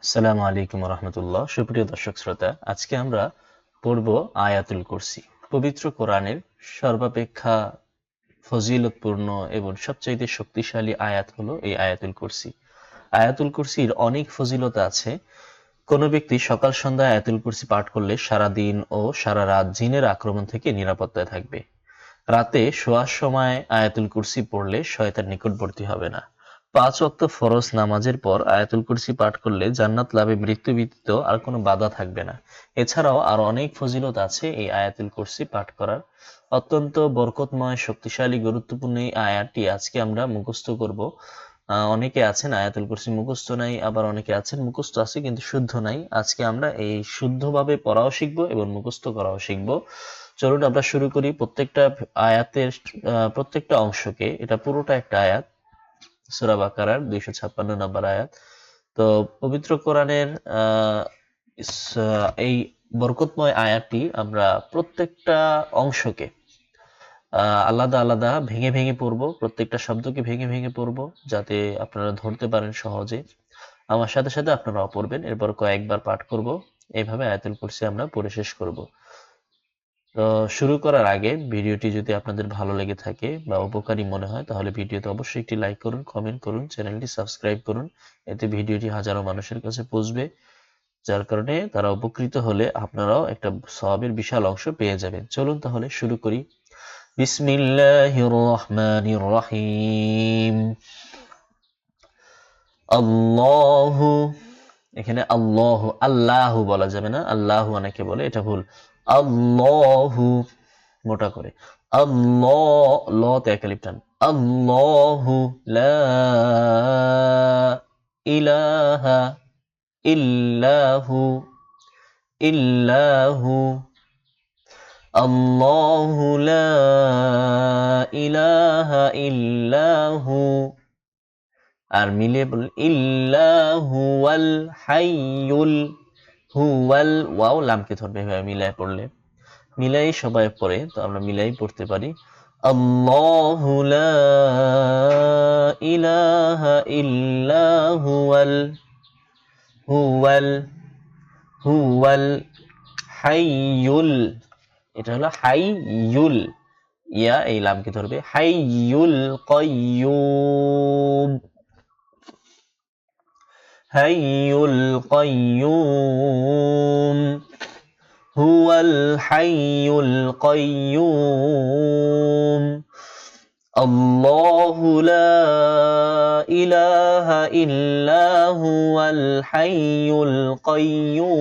আসসালামু আলাইকুম রহমতুল্লাহ। সুপ্রিয় দর্শক শ্রোতা, আজকে আমরা পড়ব আয়াতুল কুরসি। পবিত্র কোরআনের সর্বাপেক্ষা ফজিলতপূর্ণ এবং সবচাইতে শক্তিশালী আয়াত হলো এই আয়াতুল কুরসি। আয়াতুল কুরসির অনেক ফজিলত আছে। কোনো ব্যক্তি সকাল সন্ধ্যা আয়াতুল কুরসি পাঠ করলে সারা দিন ও সারা রাত জিনের আক্রমণ থেকে নিরাপত্তায় থাকবে। রাতে শোয়ার সময় আয়াতুল কুরসি পড়লে শয়তান নিকটবর্তী হবে না। ৫ ওয়াক্ত ফরজ নামাজের পর আয়াতুল কুরসি পাঠ করলে জান্নাত লাভে মৃত্যু ব্যতীত আর কোনো বাধা থাকবে না। এছাড়াও আরো অনেক ফজিলত আছে এই আয়াতুল কুরসি পাঠ করার। অত্যন্ত বরকতময়, শক্তিশালী, গুরুত্বপূর্ণ এই আয়াতটি আজকে আমরা মুখস্থ করব। অনেকে আছেন আয়াতুল কুরসি মুখস্থ নাই, আবার অনেকে আছেন মুখস্থ আছে কিন্তু শুদ্ধ নাই। আজকে আমরা এই শুদ্ধভাবে পড়াও শিখব এবং মুখস্থ করাও শিখব। চলুন আমরা শুরু করি। প্রত্যেকটা আয়াতের প্রত্যেকটা অংশকে, এটা পুরোটা একটা আয়াত, সূরা বাকারার 256 নম্বর আয়াত। তো পবিত্র কোরআনের এই বরকতময় আয়াতটি আমরা প্রত্যেকটা অংশকে আলাদা আলাদা ভেঙে ভেঙে পড়বো, প্রত্যেকটা শব্দকে ভেঙে ভেঙে পড়বো যাতে আপনারা ধরতে পারেন সহজে। আমার সাথে সাথে আপনারাও পড়বেন, এরপর কয়েকবার পাঠ করব। এইভাবে আয়াতুল কুরসি আমরা পড়ে শেষ করব। তো শুরু করার আগে ভিডিওটি যদি আপনাদের ভালো লেগে থাকে বা উপকারী মনে হয় তাহলে ভিডিওতে অবশ্যই একটি লাইক করুন, কমেন্ট করুন, চ্যানেলটি সাবস্ক্রাইব করুন। এতে ভিডিওটি হাজারো মানুষের কাছে পৌঁছবে, যার কারণে তারা উপকৃত হলে আপনারাও একটা সওয়াবের বিশাল অংশ পেয়ে যাবেন। চলুন তাহলে শুরু করি। বিসমিল্লাহির রহমানির রহিম। আল্লাহু, এখানে আল্লাহু, আল্লাহু বলা যাবে না, আল্লাহু অনেকে বলে, এটা ভুল। আল্লাহু মোটা করে। আল্লাহ, ল তে এক আলিফ টান। আল্লাহু লা ইলাহা ইল্লাহু ইল্লাহু। আল্লাহু লা ইলাহা ইল্লাহু। আর মিলিয়ে বলুন, ইল্লাহু ওয়াল হাইয়ুল, হুয়াল, ওয়াও লামকে ধরবে এভাবে মিলায় পড়লে। মিলাই সবাই পড়ে, তো আমরা মিলাই পড়তে পারি। আল্লাহু লা ইলাহা ইল্লা হুয়াল হুয়াল হুয়াল হাইয়ুল, এটা হলো হাইয়ুল, ইয়া এই লামকে ধরবে, হাইয়ুল কাইয়্যুম, হাইয়ুল কাইয়্যুম, হুয়াল হাইয়ুল কাইয়্যুম। আল্লাহু লা ইলাহা ইল্লা হুয়াল হাইয়ুল কাইয়্যুম।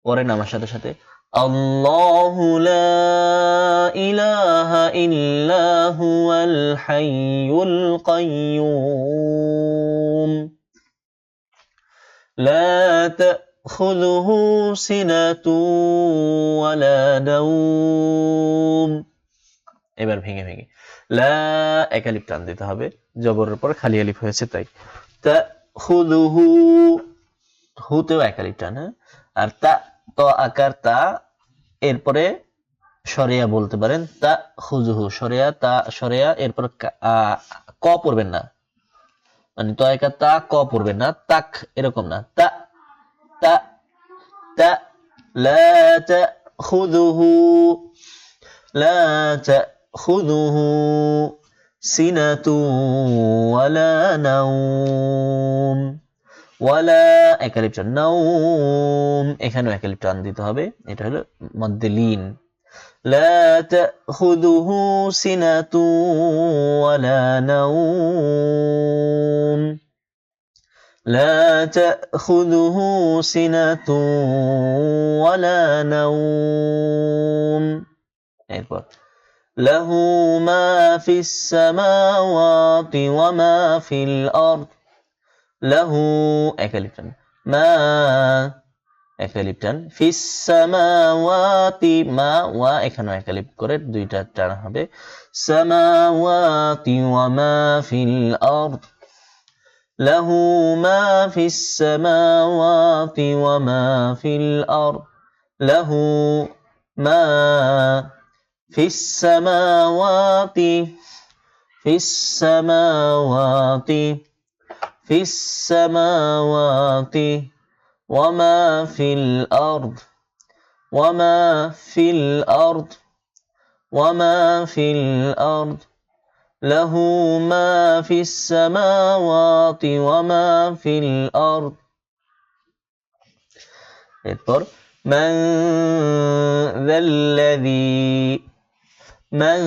পড়েন আমার সাথে সাথে। আল্লাহু লা ইলাহা ইল্লা হুয়াল হাইয়ুল কাইয়্যুম। লা তাখুযুহু সিনাতুন ওয়ালা নাওম। এবার ভেঙে ভেঙে লা, এক আলিফ টান দিতে হবে, জবরের পর খালি আলিফ হয়েছে তাই। তাখুযুহু, হুতেও এক আলিফ টান, হ্যাঁ। আর তা, ত আকার তা, এরপরে সরিয়া বলতে পারেন, তা খুজুহু, সরিয়া তা, সরিয়া, এরপর ক পড়বেন না, মানে তো একা তা ক পড়বেন না, তাক এরকম না, তা তা তা। লা তাখুযুহু, লা তাখুযুহু সিনাতুন ওয়ালা নাওম। ওয়ালা এক আলিফ টান, নাওম এখানেও এক আলিফ টান দিতে হবে, এটা হলো মধ্যে লিন। لا تأخذه سنة ولا نوم. لا تأخذه سنة ولا نوم. এরপর له ما في السماوات وما في الأرض. له এক আলিফ টান, মা এক আলিফ টান, ফিস সামাওয়াতি, মা ওয়া এখানেও এক আলিফ করে দুইটা টান হবে, সামাওয়াতি ওয়া মা ফিল আরদ। লাহু মা ফিস সামাওয়াতি ওয়া মা ফিল আরদ। লাহু মা ফিস সামাওয়াতি, ফিস সামাওয়াতি ফিস সামাওয়াতি ওয়া মা ফিল আরদ ওয়া মা ফিল আরদ ওয়া মা ফিল আরদ লাহু মা ফিস সামাওয়াতি ওয়া মা ফিল আরদ। এরপর মান যাল্লাযী, মান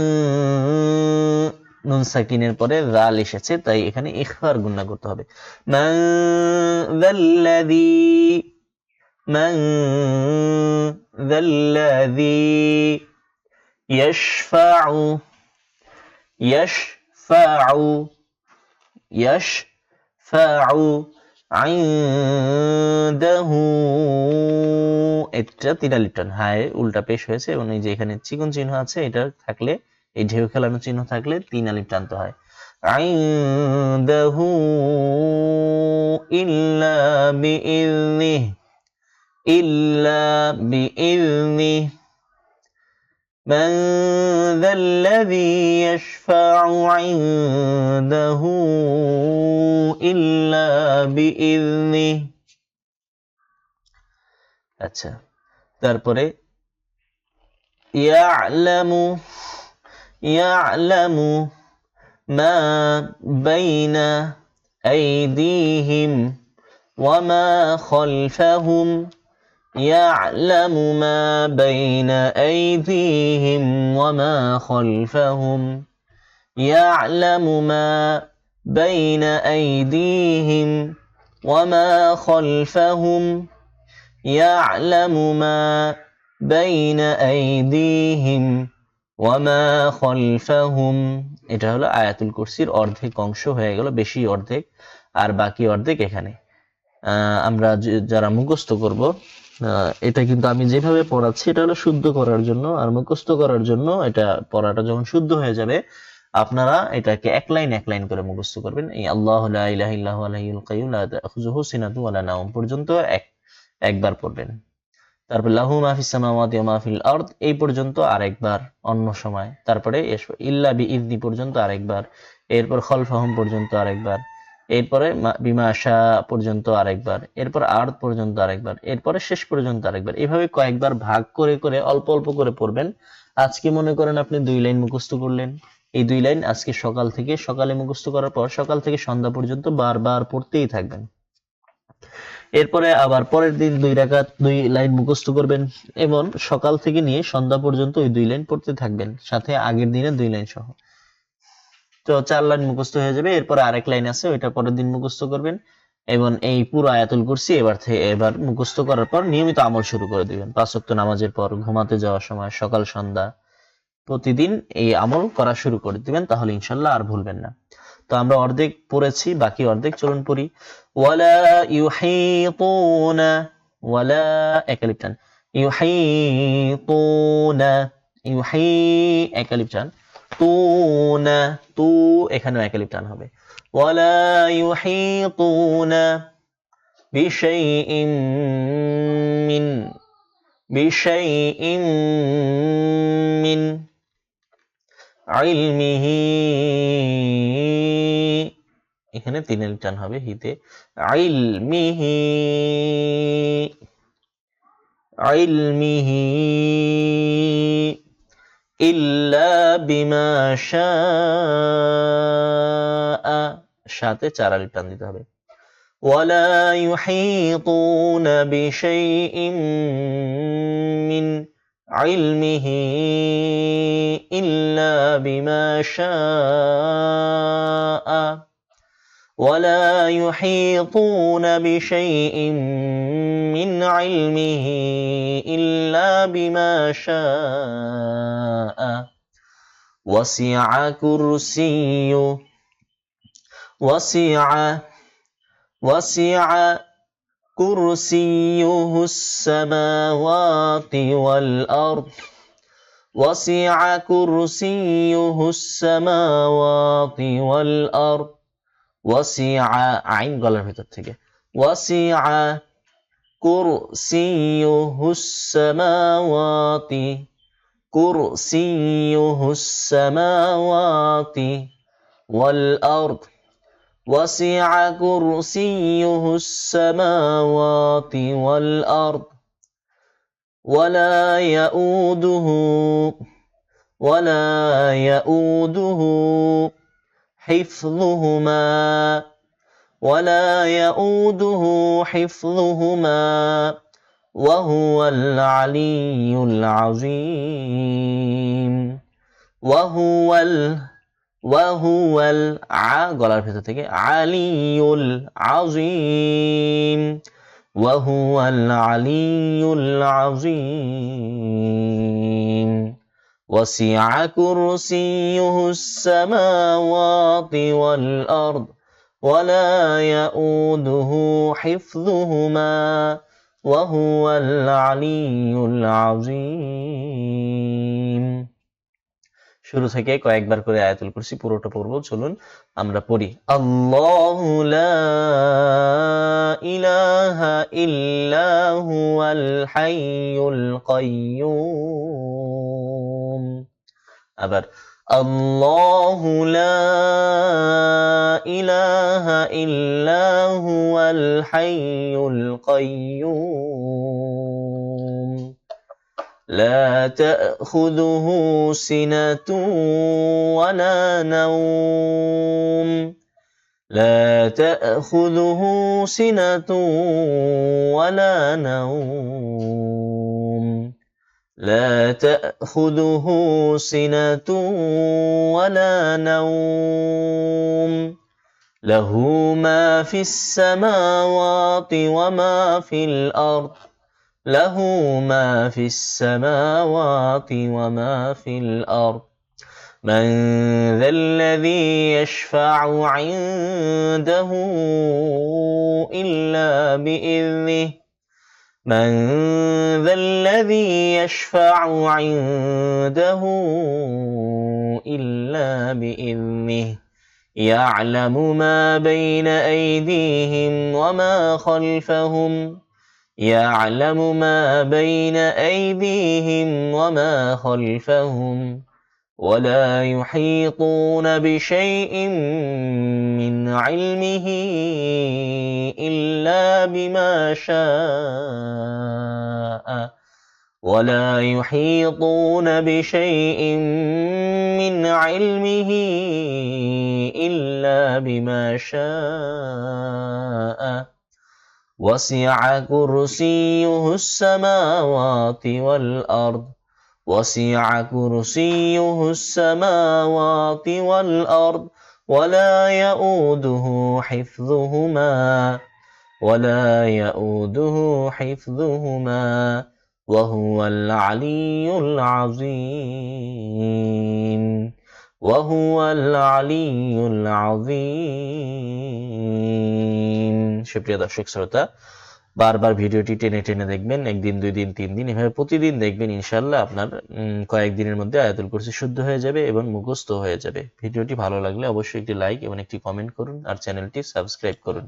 নুন সাকিনের পরে জাল এসেছে, তাই এখানে ইখফার গুণা করতে হবে। মান যাল্লাযী, মান যাল্লাযী ইয়াশফাউ, ইয়াশফাউ, ইয়াশফাউ ইনদাহু। এটা তিন আলিফ টান, হায় উল্টা পেশ হয়েছে এবং এই যে এখানে চিকন চিহ্ন আছে, এটা থাকলে, এই ঢেউ খেলানো চিহ্ন থাকলে তিন আলিফ টানতে হয়। ইনদাহু ইল্লা বিইذনিহি, ইল্লা বিইذনিহি। মান যাল্লাযী ইয়াশফাউ ইনদাহু ইল্লা বিইذনিহি। আচ্ছা, তারপরে ইয়ালামু, ইয়ালামু মা বাইনা আইদিহিম ওয়া মা খালফাহুম, ইয়ালামু মা বাইনা আইদিহিম ওয়া মা খালফাহুম, ইয়ালামু মা বাইনা আইদিহিম ওয়া মা খালফাহুম, ইয়ালামু মা বাইনা আইদিহিম ওয়া মা খালফাহুম। এটা হলো আয়াতুল কুরসির অর্ধেক অংশ হয়ে গেল, বেশি অর্ধেক, আর বাকি অর্ধেক এখানে আমরা যারা মুখস্থ করব, এটা কিন্তু আমি যেভাবে পড়াচ্ছি এটা হলো শুদ্ধ করার জন্য, আর মুখস্থ করার জন্য এটা পড়াটা যখন শুদ্ধ হয়ে যাবে আপনারা এটাকে এক লাইন এক লাইন করে মুখস্থ করবেন। এই আল্লাহু লা ইলাহা ইল্লাহু আল হাইয়ুল কাইয়্যুম লা তাখুযুহু সিনাতুন ওয়া লা নাওম পর্যন্ত একবার পড়বেন। তারপর লাহু মা ফিস সামাওয়াতি ওয়া মা ফিল আরদ এই পর্যন্ত আরেকবার অন্য সময়। তারপরে ইল্লা বিইذনি পর্যন্ত আরেকবার, এরপর খলফাহুম পর্যন্ত আরেকবার, এরপরে বিমা শা পর্যন্ত আরেকবার, এরপর আরদ পর্যন্ত আরেকবার, এরপরে শেষ পর্যন্ত আরেকবার। এভাবে কয়েকবার ভাগ করে করে অল্প অল্প করে পড়বেন। আজকে মনে করেন আপনি 2 লাইন মুখস্থ করলেন, এই 2 লাইন আজকে সকালে মুখস্থ করার পর সকাল থেকে সন্ধ্যা পর্যন্ত বারবার পড়তেই থাকবেন। এরপরে আবার পরের দিন 2 রাকাত 2 লাইন মুখস্থ করবেন এবং সকাল থেকে নিয়ে সন্ধ্যা পর্যন্ত ওই 2 লাইন পড়তে থাকবেন, সাথে আগের দিনে 2 লাইন সহ। তো 4 লাইন মুখস্থ হয়ে যাবে। এরপর আরেক লাইন আছে, ওইটা পরের দিন মুখস্থ করবেন এবং এই পুরো আয়াতুল কুরসি এবার মুখস্থ করার পর নিয়মিত আমল শুরু করে দিবেন। 5 ওয়াক্ত নামাজের পর, ঘুমাতে যাওয়ার সময়, সকাল সন্ধ্যা প্রতিদিন এই আমল করা শুরু করে দিবেন, তাহলে ইনশাআল্লাহ আর ভুলবেন না। তো আমরা অর্ধেক পড়েছি, বাকি অর্ধেক চলুন পড়ি। ওয়ালা ইউহিতুনা, ওয়ালা এক আলিফ টান, ইউহিতুনা, ইউহি এক আলিফ টান, তুনা, তু এখানেও এক আলিফ টান হবে। ওয়ালা ইউহিতুনা বিশাইইন মিন, বিশাইইন মিন ইলমিহি, এখানে 3 আলিফ টান হবে হিতে, ইলমিহি, ইলমিহি ইল্লা বিমা শাআ, সাথে 4 আলিফ টান দিতে হবে। ওয়ালা ইউহিতুনা বিশাইইন মিন ইলমিহি ইল্লা বিমা শাআ, ওয়ালা ইউহিতুনা বিশাইইন মিন ইলমিহি ইল্লা বিমা শাআ, ওয়াসিআ কুরসিয়্যু, ওয়াসিআ কুরসিয়্যুহুস সামাওয়াতি ওয়াল আরদ, ওয়াসিআ কুরসিয়্যুহুস সামাওয়াতি ওয়াল আরদ, ওয়াসিআ আইন গলার ভিতর থেকে, ওয়াসিআ কুরসিয়্যুহুস সামাওয়াতি, কুরসিয়্যুহুস সামাওয়াতি ওয়াল আরদ, وسع كرسيه السماوات والأرض ولا يؤوده حفظهما وهو العلي العظيم গলার ভেতর থেকে আলিউল আযীম وهو العلي العظيم وسع كرسيه السماوات والأرض ولا يؤوده حفظهما وهو العلي العظيم শুরু থেকে কয়েকবার করে আয়াতুল কুরসি পুরোটা পড়ব চলুন আমরা পড়ি আল্লাহু লা ইলাহা ইল্লা হুয়াল হাইয়ুল কাইয়্যুম আবার আল্লাহু লা ইলাহা ইল্লা হুয়াল হাইয়ুল কাইয়্যুম لا تأخذه سنة ولا نوم لا تأخذه سنة ولا نوم لا تأخذه سنة ولا نوم له ما في السماوات وما في الأرض له ما في السماوات وما في الأرض من ذا الذي يشفع عنده إلا بإذنه من ذا الذي يشفع عنده إلا بإذنه يعلم ما بين أيديهم وما خلفهم يعلم ما بين أيديهم وما خلفهم ولا يحيطون بشيء من علمه إلا بما شاء ولا يحيطون بشيء من علمه إلا بما شاء وسع كرسيه السماوات والأرض وسع كرسيه السماوات والأرض ولا يؤوده حفظهما وهو العلي العظيم وهو العلي العظيم সুপ্রিয় দর্শক শ্রোতা বারবার ভিডিওটি টেনে টেনে দেখবেন একদিন দুই দিন তিন দিন এভাবে প্রতিদিন দেখবেন ইনশাআল্লাহ আপনার কয়েকদিনের মধ্যে আয়াতুল কুরসি শুদ্ধ হয়ে যাবে এবং মুখস্থ হয়ে যাবে ভিডিওটি ভালো লাগলে অবশ্যই একটি লাইক এবং একটি কমেন্ট করুন আর চ্যানেলটি সাবস্ক্রাইব করুন